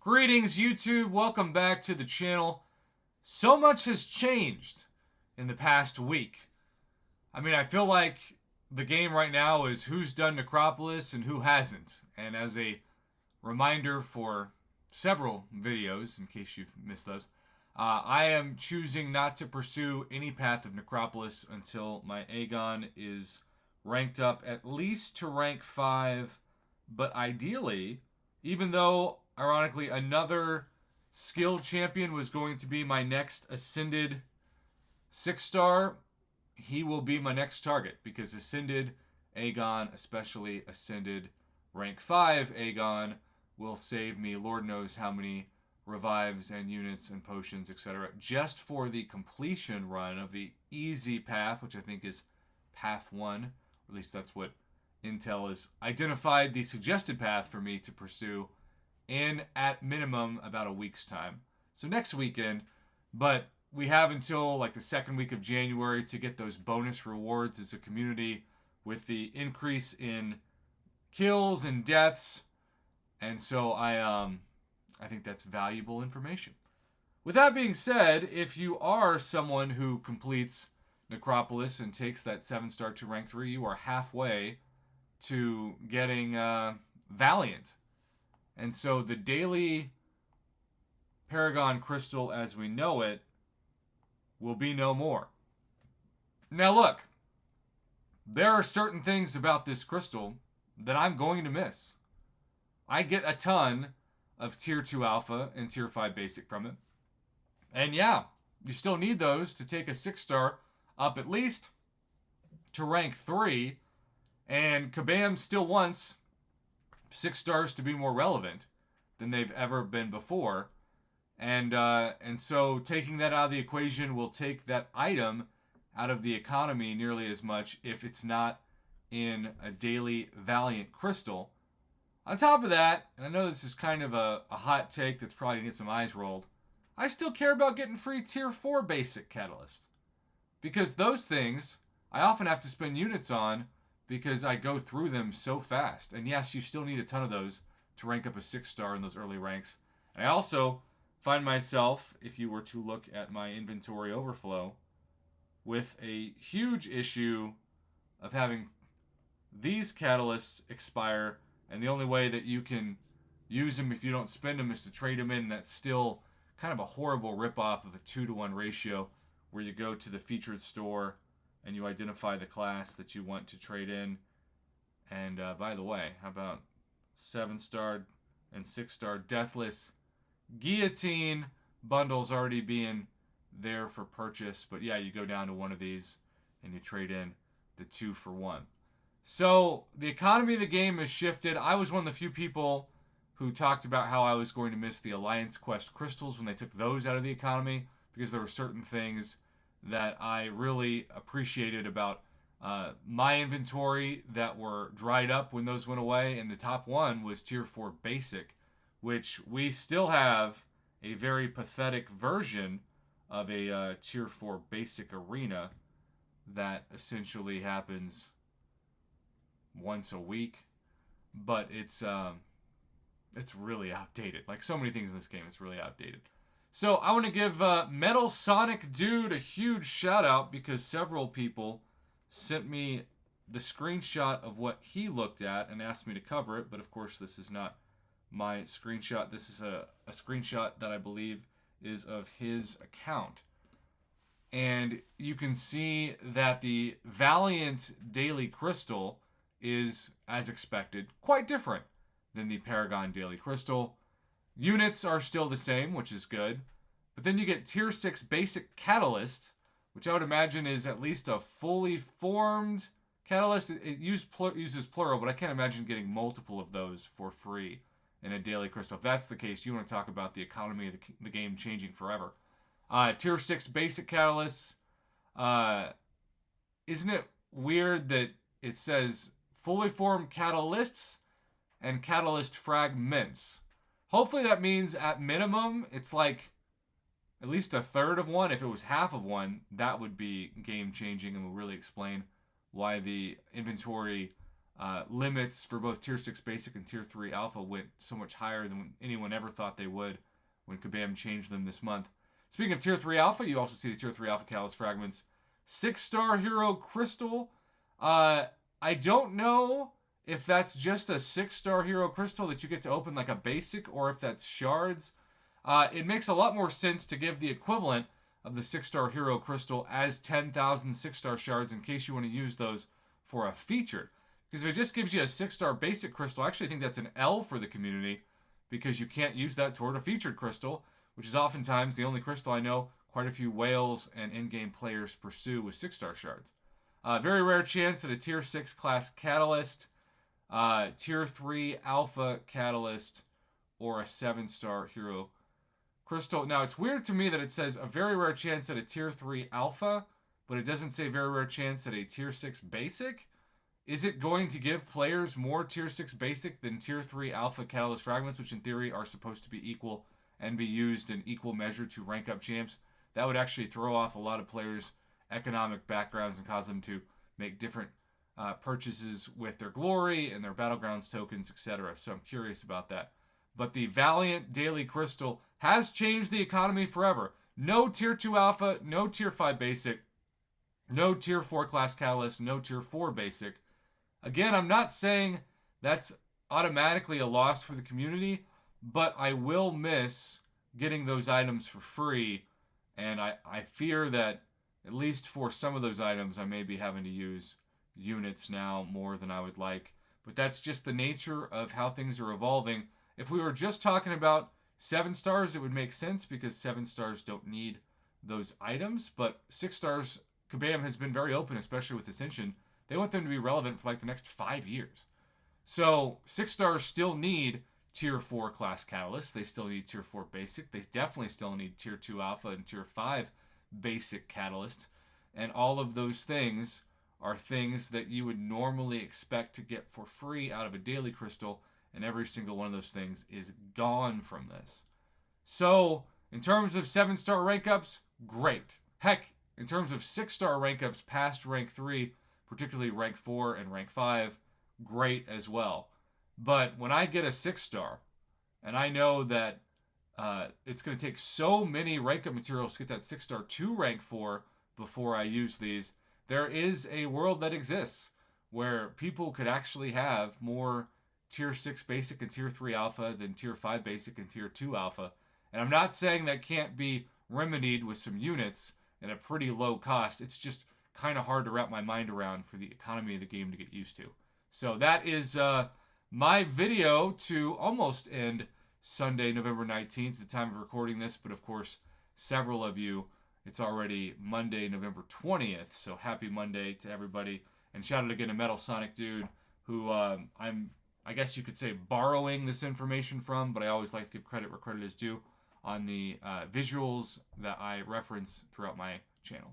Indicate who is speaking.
Speaker 1: Greetings, YouTube. Welcome back to the channel. So much has changed in the past week. I mean, I feel like the game right now is who's done Necropolis and who hasn't. And as a reminder for several videos, in case you've missed those, I am choosing not to pursue any path of Necropolis until my Aegon is ranked up at least to rank 5, but ideally, even though, ironically, another skilled champion was going to be my next Ascended 6-star, he will be my next target, because Ascended Aegon, especially Ascended rank 5 Aegon, will save me Lord knows how many revives and units and potions, etc., just for the completion run of the easy path, which I think is path 1, or at least that's what Intel has identified the suggested path for me to pursue in, at minimum, about a week's time. So next weekend, but we have until like the second week of January to get those bonus rewards as a community with the increase in kills and deaths. And so I think that's valuable information. With that being said, if you are someone who completes Necropolis and takes that 7-star to rank 3, you are halfway to getting Valiant. And so the daily Paragon Crystal as we know it will be no more. Now look, there are certain things about this crystal that I'm going to miss. I get a ton of Tier 2 Alpha and Tier 5 Basic from it. And yeah, you still need those to take a 6-star up at least to rank 3. And Kabam still wants 6 stars to be more relevant than they've ever been before. And so taking that out of the equation will take that item out of the economy nearly as much if it's not in a daily Valiant crystal. On top of that, and I know this is kind of a hot take that's probably going to get some eyes rolled, I still care about getting free Tier 4 basic catalysts. Because those things, I often have to spend units on because I go through them so fast. And yes, you still need a ton of those to rank up a 6-star in those early ranks. And I also find myself, if you were to look at my inventory overflow, with a huge issue of having these catalysts expire, and the only way that you can use them if you don't spend them is to trade them in. That's still kind of a horrible ripoff of a 2-to-1 ratio where you go to the featured store and you identify the class that you want to trade in. And by the way, how about 7-star and 6-star Deathless Guillotine bundles already being there for purchase? But yeah, you go down to one of these and you trade in the 2 for 1. So the economy of the game has shifted. I was one of the few people who talked about how I was going to miss the Alliance Quest crystals when they took those out of the economy, because there were certain things that I really appreciated about my inventory that were dried up when those went away. And the top one was Tier 4 Basic, which we still have a very pathetic version of a Tier 4 Basic arena that essentially happens once a week, but it's really outdated. Like so many things in this game, it's really outdated. So I want to give Metal Sonic Dude a huge shout out because several people sent me the screenshot of what he looked at and asked me to cover it. But of course, this is not my screenshot. This is a screenshot that I believe is of his account. And you can see that the Valiant Daily Crystal is, as expected, quite different than the Paragon Daily Crystal. Units are still the same, which is good. But then you get Tier 6 Basic Catalyst, which I would imagine is at least a fully formed catalyst. It uses plural, but I can't imagine getting multiple of those for free in a Daily Crystal. If that's the case, you want to talk about the economy of the game changing forever. Tier 6 Basic Catalysts. Isn't it weird that it says fully formed catalysts and catalyst fragments? Hopefully that means at minimum it's like at least a third of one. If it was half of one, that would be game changing and would really explain why the inventory limits for both Tier 6 Basic and Tier 3 Alpha went so much higher than anyone ever thought they would when Kabam changed them this month. Speaking of Tier 3 Alpha, you also see the Tier 3 Alpha Catalyst Fragments. 6-star Hero Crystal. I don't know if that's just a 6-star Hero Crystal that you get to open like a basic, or if that's shards. It makes a lot more sense to give the equivalent of the 6-star Hero Crystal as 10,000 6-star shards in case you want to use those for a featured. Because if it just gives you a 6-star basic crystal, I actually think that's an L for the community, because you can't use that toward a featured crystal, which is oftentimes the only crystal I know quite a few whales and in-game players pursue with 6-star shards. Very rare chance at a Tier 6 class Catalyst, Tier 3 Alpha Catalyst, or a 7-star Hero Crystal. Now, it's weird to me that it says a very rare chance at a Tier 3 Alpha, but it doesn't say very rare chance at a Tier 6 Basic. Is it going to give players more Tier 6 Basic than Tier 3 Alpha Catalyst Fragments, which in theory are supposed to be equal and be used in equal measure to rank up champs? That would actually throw off a lot of players' economic backgrounds and cause them to make different purchases with their glory and their Battlegrounds tokens, etc. So I'm curious about that. But the Valiant Daily Crystal has changed the economy forever. No Tier 2 Alpha, no Tier 5 Basic, no Tier 4 Class Catalyst, no Tier 4 Basic. Again, I'm not saying that's automatically a loss for the community, but I will miss getting those items for free, and I fear that at least for some of those items I may be having to use units now more than I would like. But that's just the nature of how things are evolving. If we were just talking about 7 stars, it would make sense because 7 stars don't need those items. But 6 stars, Kabam has been very open, especially with Ascension. They want them to be relevant for like the next 5 years. So 6 stars still need Tier 4 class Catalysts. They still need Tier 4 Basic. They definitely still need Tier 2 Alpha and Tier 5 Basic Catalyst. And all of those things are things that you would normally expect to get for free out of a daily crystal, and every single one of those things is gone from this. So, in terms of 7-star rank ups, great. Heck, in terms of 6-star rank ups past rank 3, particularly rank 4 and rank 5, great as well. But when I get a 6-star, and I know that it's going to take so many rank up materials to get that 6-star to rank 4 before I use these, there is a world that exists where people could actually have more Tier 6 Basic and Tier 3 Alpha than Tier 5 Basic and Tier 2 Alpha. And I'm not saying that can't be remedied with some units at a pretty low cost. It's just kind of hard to wrap my mind around for the economy of the game to get used to. So that is my video to almost end Sunday, November 19th, the time of recording this. But of course, several of you, it's already Monday, November 20th. So happy Monday to everybody. And shout out again to Metal Sonic Dude, who I guess you could say borrowing this information from, but I always like to give credit where credit is due on the visuals that I reference throughout my channel.